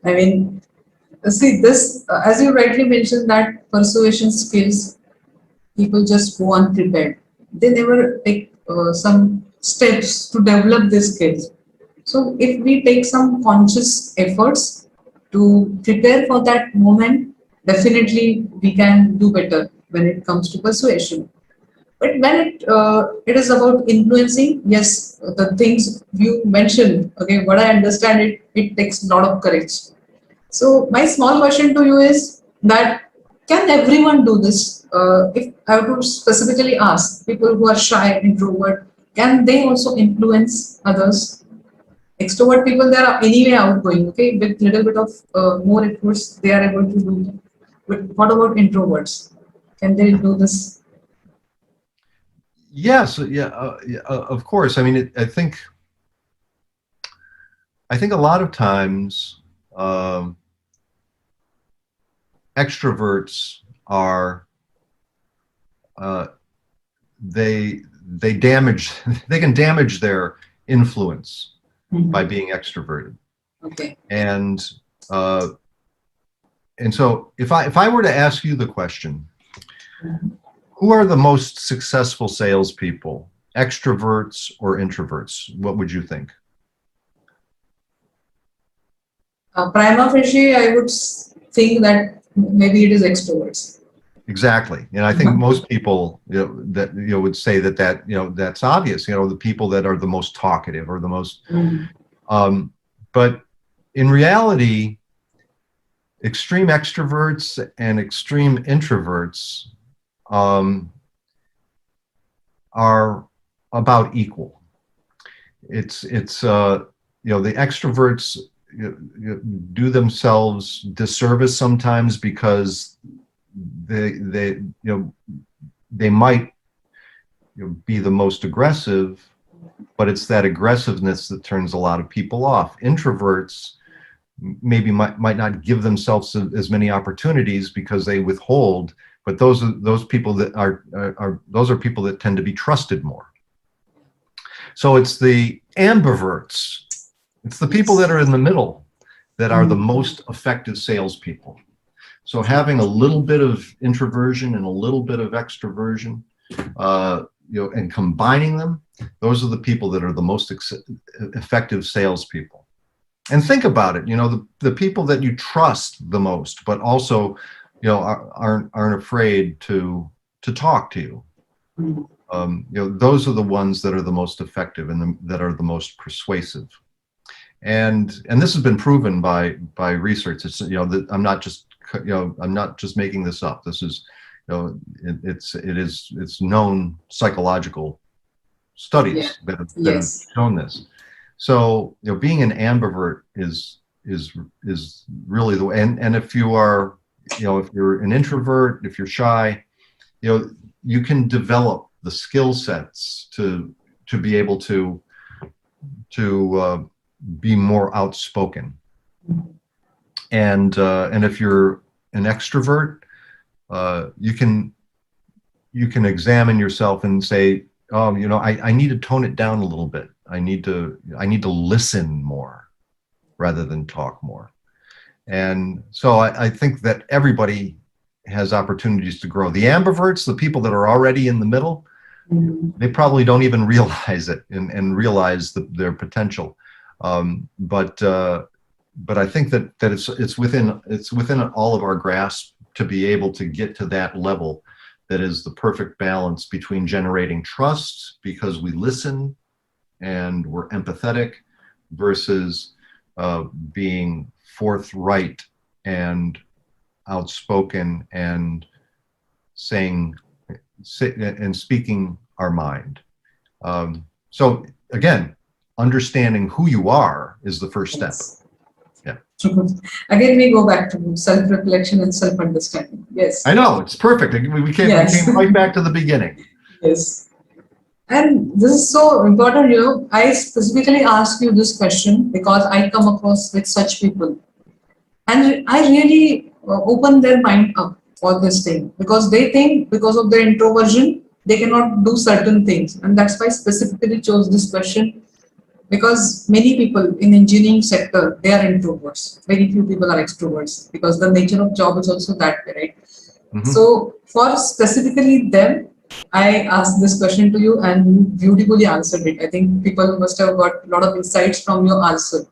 I mean, see this, as you rightly mentioned, that persuasion skills, people just go unprepared. They never take some steps to develop these skills. So if we take some conscious efforts to prepare for that moment, definitely we can do better when it comes to persuasion. But when it is about influencing, yes, the things you mentioned, okay, what I understand, it takes a lot of courage. So my small question to you is that can everyone do this? If I have to specifically ask people who are shy, introvert, can they also influence others? Extrovert people, they are anyway outgoing, okay, with little bit of more efforts, they are able to do. But what about introverts? Can they do this? Yes, yeah, of course. I mean, I think a lot of times um, extroverts are uh, they damage they can damage their influence by Mhm. being extroverted, Okay. and uh, and so if I were to ask you the question, Mhm. who are the most successful salespeople, extroverts or introverts? What would you think? Prima facie, I would think that maybe it is extroverts. Exactly. And I think most people, that would say that that's obvious. The people that are the most talkative or the most. Mhm. Um, but in reality, extreme extroverts and extreme introverts um, are about equal. It's the extroverts do themselves disservice sometimes because they might be the most aggressive, but it's that aggressiveness that turns a lot of people off. Introverts maybe might not give themselves as many opportunities because they withhold, but those people that are those are people that tend to be trusted more. So it's the ambiverts. It's the people that Yes. are in the middle that are the Mhm. most effective salespeople. So having a little bit of introversion and a little bit of extroversion, and combining them, those are the people that are the most effective salespeople. And think about it, the people that you trust the most, but also, aren't afraid to talk to you. Mhm. Those are the ones that are the most effective and that are the most persuasive. And this has been proven by research. It's that I'm not just making this up. This is it's known psychological Yeah. studies that have Yes. shown this. So being an ambivert is really the way. And if you are if you're an introvert, if you're shy, you can develop the skill sets to be able to be more outspoken. And if you're an extrovert, you can examine yourself and say, oh, I need to tone it down a little bit. I need to listen more rather than talk more. And so I think that everybody has opportunities to grow. The ambiverts, the people that are already in the middle, Mhm. they probably don't even realize it and realize their potential. But I think that it's within all of our grasp to be able to get to that level that is the perfect balance between generating trust because we listen and we're empathetic versus being forthright and outspoken and saying and speaking our mind. So again, understanding who you are is the first step. Yes. Yeah, Again, we go back to self-reflection and self-understanding. I Yes. know it's perfect. We came Yes. right back to the beginning. Yes. And this is so important, I specifically ask you this question because I come across with such people. And I really open their mind up for this thing because they think because of their introversion, they cannot do certain things. And that's why I specifically chose this question. because many people in engineering sector, they are introverts. Very few people are extroverts because the nature of job is also that way, right? Hmm. So for specifically them, I asked this question to you and you beautifully answered it. I think people must have got a lot of insights from your answer.